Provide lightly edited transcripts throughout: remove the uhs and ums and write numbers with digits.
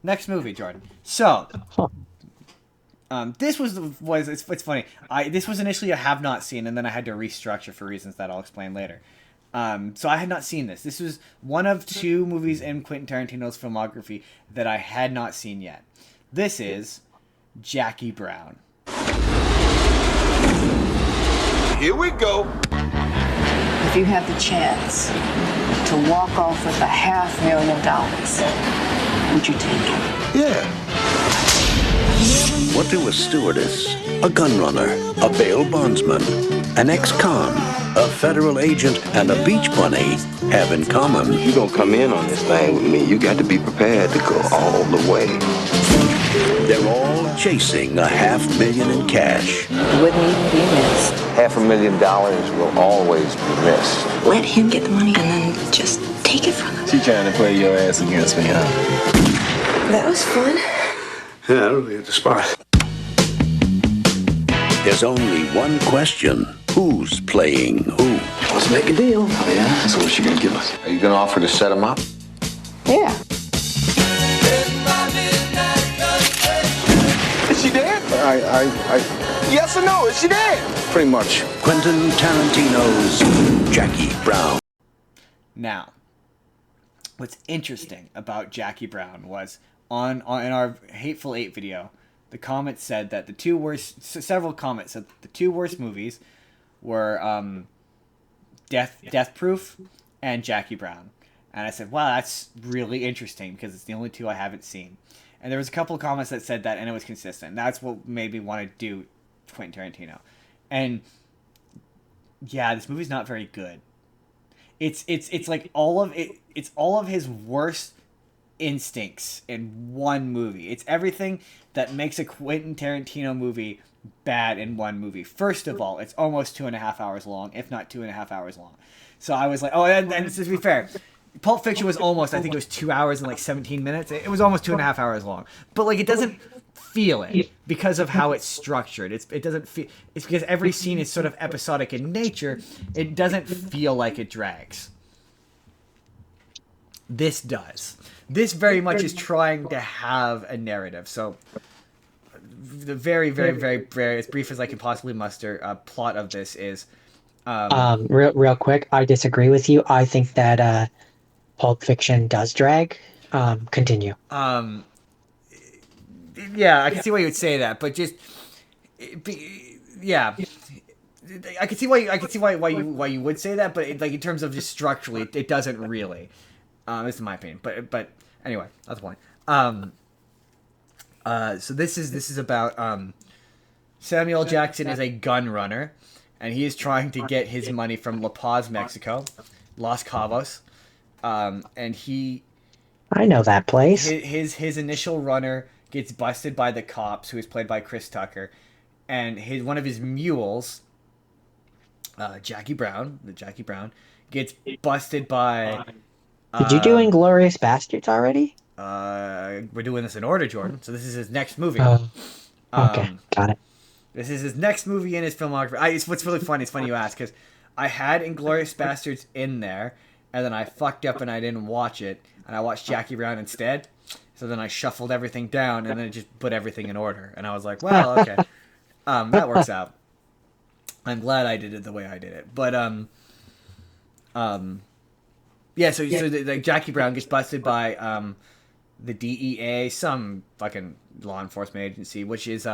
Next movie, Jordan. So, Huh. this was it's funny. This was initially a have not seen, and then I had to restructure for reasons that I'll explain later. So I had not seen this. This was one of two movies in Quentin Tarantino's filmography that I had not seen yet. This is Jackie Brown. Here we go. If you had the chance to walk off with $500,000, would you take it? Yeah. What do a stewardess, a gun runner, a bail bondsman, an ex-con, a federal agent, and a beach bunny have in common? You don't come in on this thing with me. You got to be prepared to go all the way. They're all chasing $500,000 in cash. It wouldn't even be missed. $500,000 will always be missed. Let him get the money and then just take it from him. She trying to play your ass against me, huh? That was fun. Yeah, I really hit the spot. There's only one question. Who's playing who? Let's make a deal. Oh, yeah? So what's she gonna give us? Are you gonna offer to set him up? Yeah. Is she dead? Yes or no? Is she dead? Pretty much. Quentin Tarantino's Jackie Brown. Now, what's interesting about Jackie Brown was on in our Hateful Eight video, the comments said that several comments said the two worst movies were Death Proof and Jackie Brown. And I said, wow, that's really interesting because it's the only two I haven't seen. And there was a couple of comments that said that, and it was consistent. That's what made me want to do Quentin Tarantino. And yeah, this movie's not very good. It's like all of it. It's all of his worst instincts in one movie. It's everything that makes a Quentin Tarantino movie bad in one movie. First of all, it's almost 2.5 hours long, if not 2.5 hours long. So I was like, oh, and to be fair, Pulp Fiction was almost, I think it was 2 hours and like 17 minutes. It was almost 2.5 hours long. But like, it doesn't feel it because of how it's structured. It doesn't feel, it's because every scene is sort of episodic in nature. It doesn't feel like it drags. This does. This very much is trying to have a narrative. So the very, very, very, very, as brief as I can possibly muster, plot of this is... Real quick, I disagree with you. I think that Pulp Fiction does drag. Continue. Yeah, I can see why you would say that, but just... Yeah. I can see why you would say that, but like in terms of just structurally, it doesn't really. This is my opinion, but anyway, that's the point. So this is about Samuel Jackson is a gun runner, and he is trying to get his money from La Paz, Mexico, Los Cabos, and he. I know that place. His initial runner gets busted by the cops, who is played by Chris Tucker, and one of his mules, Jackie Brown, gets busted by. Did you do Inglourious Basterds already? We're doing this in order, Jordan. So this is his next movie. Okay, got it. This is his next movie in his filmography. What's really funny. It's funny you ask because I had Inglourious Basterds in there, and then I fucked up and I didn't watch it, and I watched Jackie Brown instead. So then I shuffled everything down and then just put everything in order, and I was like, well, okay, that works out. I'm glad I did it the way I did it, but yeah. So like Jackie Brown gets busted by the DEA, some fucking law enforcement agency, which is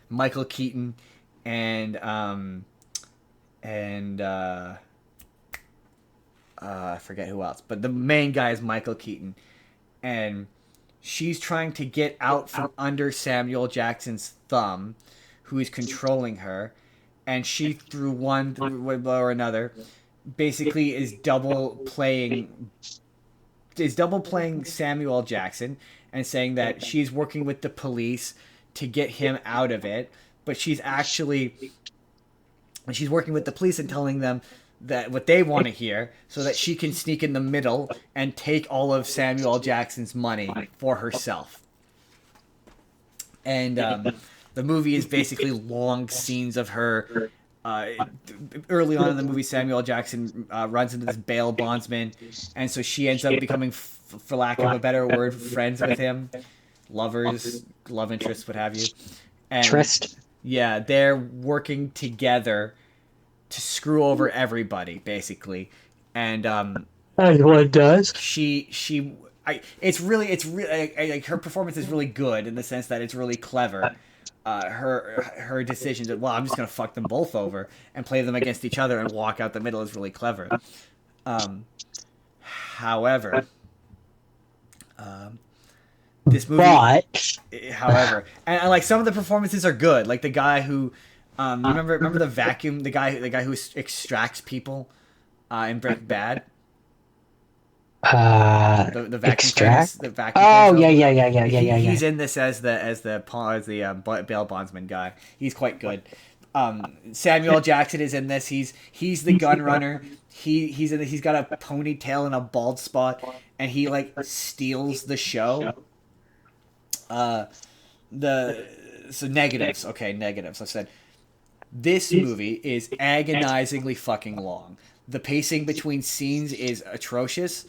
Michael Keaton and I forget who else, but the main guy is Michael Keaton, and she's trying to get out from under Samuel Jackson's thumb, who is controlling her, and she through one or another basically is double playing Samuel Jackson and saying that she's working with the police to get him out of it, but she's working with the police and telling them that what they want to hear so that she can sneak in the middle and take all of Samuel Jackson's money for herself. And the movie is basically long scenes of her. Early on in the movie, Samuel Jackson runs into this bail bondsman, and so she ends up becoming for lack of a better word, friends with him, lovers, love interests, what have you. And Trist. yeah, they're working together to screw over everybody, basically. And As one does. it's really like her performance is really good in the sense that it's really clever. Her decision that, well, I'm just gonna fuck them both over and play them against each other and walk out the middle is really clever. However, this movie, however, and like some of the performances are good. Like the guy who, remember the vacuum, the guy who extracts people in Breaking Bad. The vacuum Extract. the vacuum Oh cleaner. yeah. He's in this as the bail bondsman guy. He's quite good. Samuel Jackson is in this. He's the gun runner. He's got a ponytail and a bald spot, and he like steals the show. Negatives. Okay, negatives. I said this movie is agonizingly fucking long. The pacing between scenes is atrocious.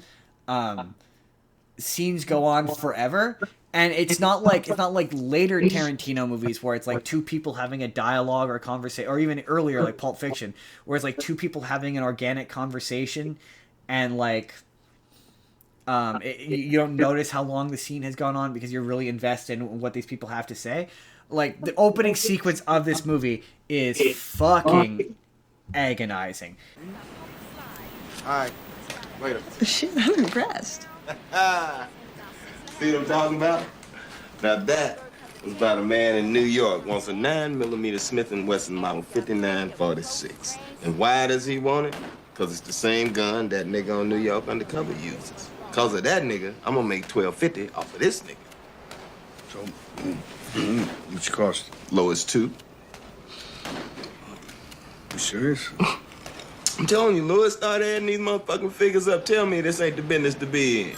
Scenes go on forever, and it's not like later Tarantino movies where it's like two people having a dialogue or a conversation, or even earlier like Pulp Fiction, where it's like two people having an organic conversation, and like you don't notice how long the scene has gone on because you're really invested in what these people have to say. Like the opening sequence of this movie is fucking agonizing. All right, later. Shit, I'm impressed. See what I'm talking about? Now that was about a man in New York wants a 9mm Smith & Wesson model 5946. And why does he want it? Because it's the same gun that nigga on New York Undercover uses. Because of that nigga, I'm gonna make $12.50 off of this nigga. So, what's your cost? Lowest two. You serious? I'm telling you, Louis, start adding these motherfucking figures up. Tell me this ain't the business to be in.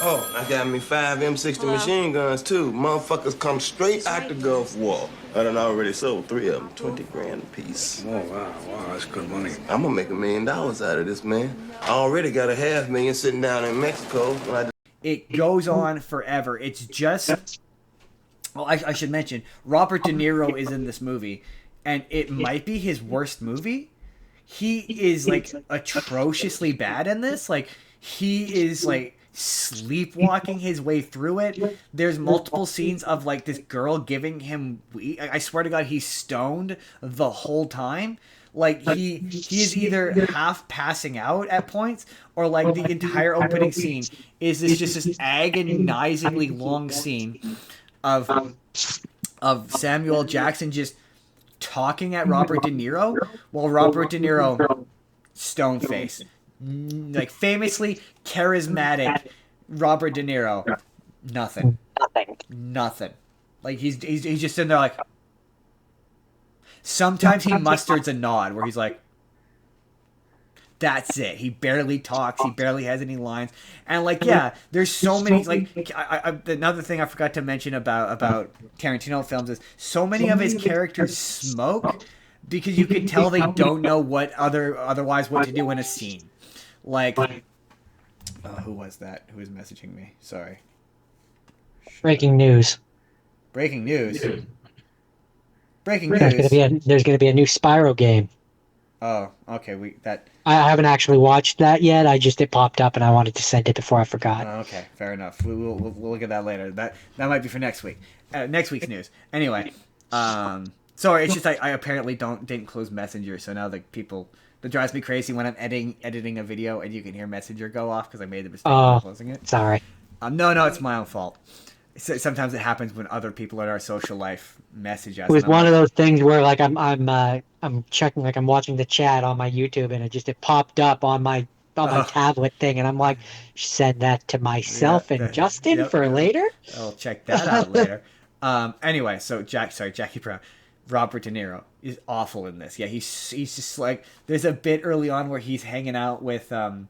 Oh, I got me 5 M60 machine guns, too. Motherfuckers come straight out the Gulf War. I done already sold 3 of them, 20 grand a piece. Oh, wow, that's good money. I'm gonna make $1 million out of this, man. I already got a $500,000 sitting down in Mexico. It goes on forever. It's just... Well, I should mention, Robert De Niro is in this movie, and it might be his worst movie. He is, like, atrociously bad in this. Like, he is, like... sleepwalking his way through it. There's multiple scenes of like this girl giving him I swear to God, he's stoned the whole time. Like he is either half passing out at points, or like the entire opening scene is this agonizingly long scene of Samuel Jackson just talking at Robert De Niro while Robert De Niro stone face. Like famously charismatic Robert De Niro, nothing. Like he's just sitting there like. Sometimes he musters a nod where he's like, "That's it." He barely talks. He barely has any lines. And like, yeah, there's so many. Like, another thing I forgot to mention about Tarantino films is so many of his characters smoke because you can tell they don't know otherwise what to do in a scene. Like, who was that? Who was messaging me? Sorry. Breaking news. Breaking news. There's gonna be a new Spyro game. Oh, okay. I haven't actually watched that yet. It popped up and I wanted to send it before I forgot. Okay, fair enough. We'll look at that later. That might be for next week. Next week's news. Anyway, sorry. It's just I apparently didn't close Messenger, so now the people. That drives me crazy when I'm editing a video and you can hear Messenger go off because I made the mistake of closing it. Sorry. No, it's my own fault. Sometimes it happens when other people in our social life message us. It was one of those things where like I'm checking, like I'm watching the chat on my YouTube and it popped up on my tablet thing and I'm like, send that to myself and Justin for later. I'll check that out later. Anyway, so Jackie Brown, Robert De Niro. is awful in this. Yeah, he's just like, there's a bit early on where he's hanging out with Samuel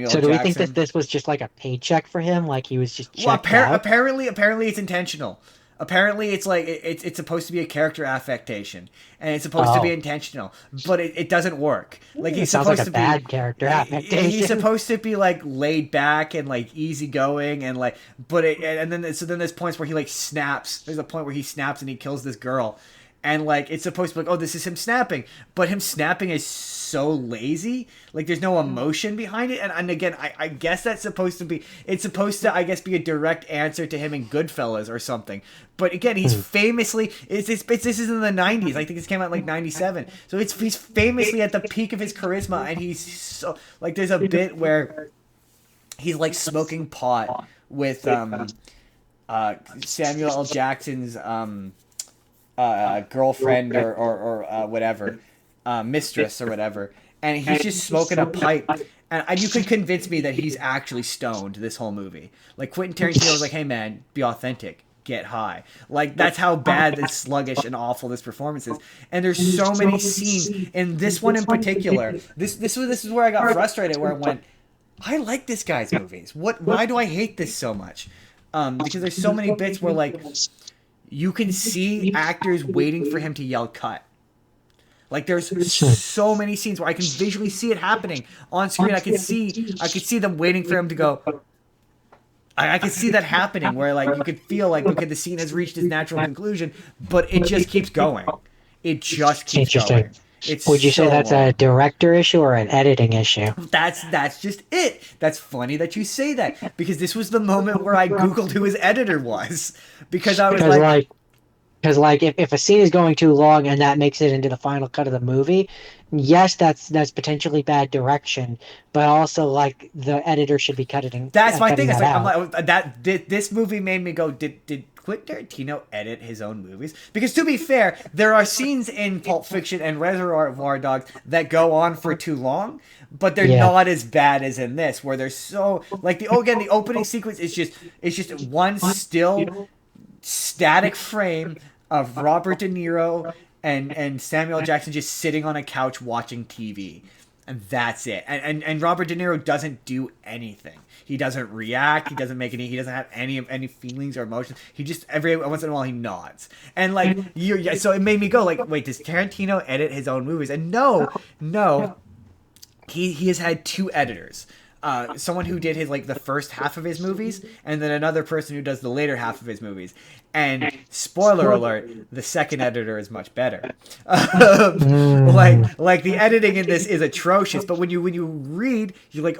So do we think Jackson. that this was just like a paycheck for him? Like he was just Well, checked out? apparently it's intentional. Apparently it's like it's supposed to be a character affectation, and it's supposed to be intentional, but it doesn't work. Like he's sounds supposed like a to bad be character affectation. He's supposed to be like laid back and like easygoing and like, but then there's points where he like snaps. There's a point where he snaps and he kills this girl. And, like, it's supposed to be like, oh, this is him snapping. But him snapping is so lazy. Like, there's no emotion behind it. And again, I guess that's supposed to be... It's supposed to, I guess, be a direct answer to him in Goodfellas or something. But, again, he's famously... This is in the 90s. I think this came out in, like, 97. So he's famously at the peak of his charisma. And he's so... Like, there's a bit where he's, like, smoking pot with Samuel L. Jackson's... girlfriend or whatever, mistress or whatever, and he's just smoking a pipe, and you could convince me that he's actually stoned this whole movie. Like Quentin Tarantino was like, "Hey man, be authentic, get high." Like that's how bad and sluggish and awful this performance is. And there's so many scenes, and this one in particular, this is where I got frustrated, where I went, I like this guy's movies. Why do I hate this so much? Because there's so many bits where like, you can see actors waiting for him to yell cut. Like there's so many scenes where I can visually see it happening on screen. I could see them waiting for him to go. I could see that happening where like you could feel like, okay, the scene has reached its natural conclusion, but it just keeps going. It just keeps going. Would you say that's a director issue or an editing issue? That's just it. That's funny that you say that, because this was the moment where I Googled who his editor was, because I was like, if a scene is going too long and that makes it into the final cut of the movie, yes, that's potentially bad direction, but also like the editor should be cutting. That's my thing. It's like, I'm like, this movie made me go, did Quentin Tarantino edit his own movies? Because to be fair, there are scenes in Pulp Fiction and Reservoir Dogs that go on for too long, but they're not as bad as in this, where they're so like the opening sequence is just one still static frame of Robert De Niro and Samuel Jackson just sitting on a couch watching TV. And that's it. And Robert De Niro doesn't do anything. He doesn't react. He doesn't make any. He doesn't have any feelings or emotions. He just every once in a while he nods. And like so it made me go like, wait, does Tarantino edit his own movies? And no, he has had two editors. Someone who did his like the first half of his movies, and then another person who does the later half of his movies. And spoiler alert, the second editor is much better. Like the editing in this is atrocious, but when you read, you're like,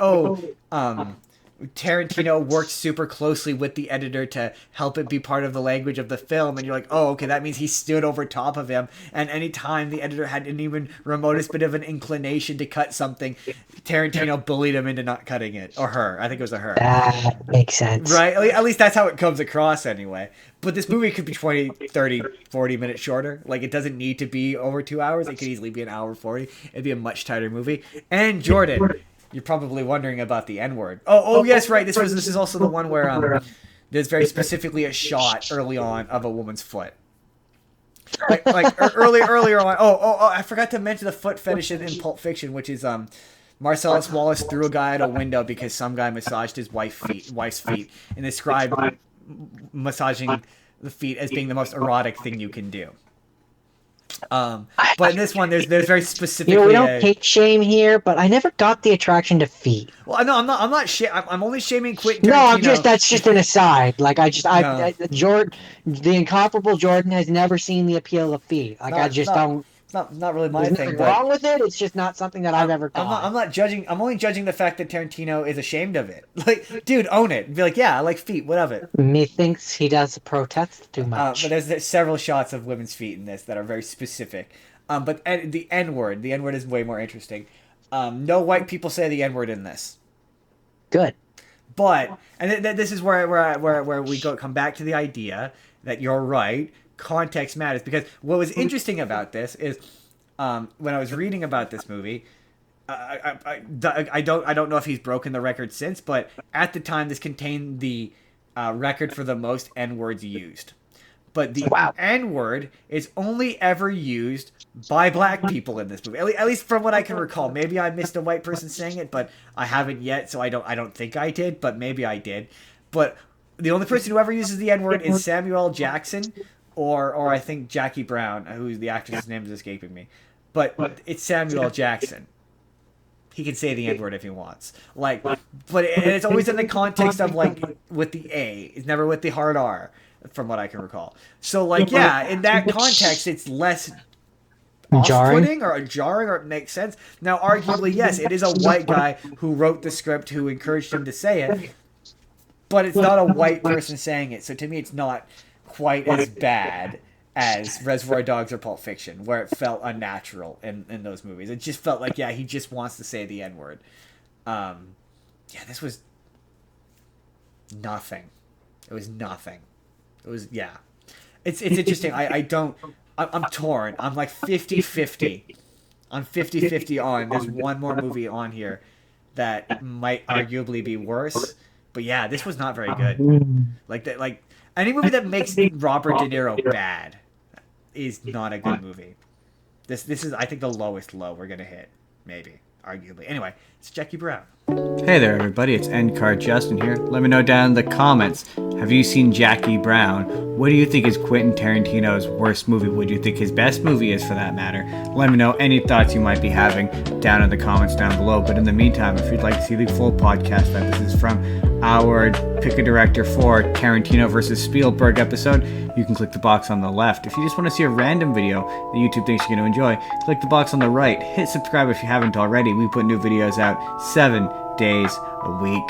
Tarantino worked super closely with the editor to help it be part of the language of the film, and you're like, oh, okay, that means he stood over top of him, and anytime the editor had an even remotest bit of an inclination to cut something, Tarantino bullied him into not cutting it. Or her. I think it was a her. That makes sense. Right? At least that's how it comes across anyway. But this movie could be 20, 30, 40 minutes shorter. Like, it doesn't need to be over 2 hours. It could easily be an hour 40. It'd be a much tighter movie. And Jordan, you're probably wondering about the N-word. Oh, yes, right. This is also the one where there's very specifically a shot early on of a woman's foot. Earlier on. I forgot to mention the foot fetish in Pulp Fiction, which is Marcellus Wallace threw a guy out a window because some guy massaged his wife's feet, and described massaging the feet as being the most erotic thing you can do. But in this one, there's very specifically. We don't hate shame here, but I never got the attraction to feet. Well, no, I'm not. I'm only shaming Quentin Tarantino. No, that's just an aside. Like Jordan, the incomparable Jordan has never seen the appeal of feet. Like don't. Not really my thing. There's nothing wrong with it. It's just not something that I've ever done. I'm not judging. I'm only judging the fact that Tarantino is ashamed of it. Like, dude, own it. Be like, yeah, I like feet. What of it? Methinks he does protest too much. But there's several shots of women's feet in this that are very specific. But the N-word. The N-word is way more interesting. No white people say the N-word in this. Good. But this is where we come back to the idea that you're right. Context matters, because what was interesting about this is when I was reading about this movie, I don't know if he's broken the record since, but at the time this contained the record for the most N-words used. But the N-word is only ever used by black people in this movie. At least from what I can recall. Maybe I missed a white person saying it, but I haven't yet, so I don't think I did, but maybe I did. But the only person who ever uses the N-word is Samuel L. Jackson, or I think Jackie Brown, who's the actress's name is escaping me. But it's Samuel L. Jackson. He can say the N-word if he wants. Like, but it's always in the context of, like, with the A. It's never with the hard R, from what I can recall. So, like, yeah, in that context, it's less off-putting or jarring, or it makes sense. Now, arguably, yes, it is a white guy who wrote the script, who encouraged him to say it, but it's not a white person saying it. So to me, it's not quite as bad as Reservoir Dogs or Pulp Fiction, where it felt unnatural in those movies. It just felt like, yeah, he just wants to say the N-word. Yeah, this was nothing. It was nothing. It was, yeah. It's interesting. I'm torn. I'm like 50-50. I'm 50-50 on. There's one more movie on here that might arguably be worse. But yeah, this was not very good. Like any movie that makes Robert De Niro bad is not a good movie. This is, I think, the lowest low we're gonna hit, maybe, arguably. Anyway, it's Jackie Brown. Hey there, everybody. It's Endcard Justin here. Let me know down in the comments. Have you seen Jackie Brown? What do you think is Quentin Tarantino's worst movie? What do you think his best movie is, for that matter? Let me know any thoughts you might be having down in the comments down below. But in the meantime, if you'd like to see the full podcast that this is from, our Pick a Director for Tarantino versus Spielberg episode, you can click the box on the left. If you just want to see a random video that YouTube thinks you're going to enjoy, click the box on the right. Hit subscribe if you haven't already. We put new videos out 7 days a week.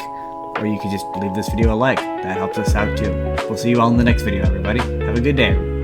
Or you can just leave this video a like. That helps us out too. We'll see you all in the next video, everybody. Have a good day.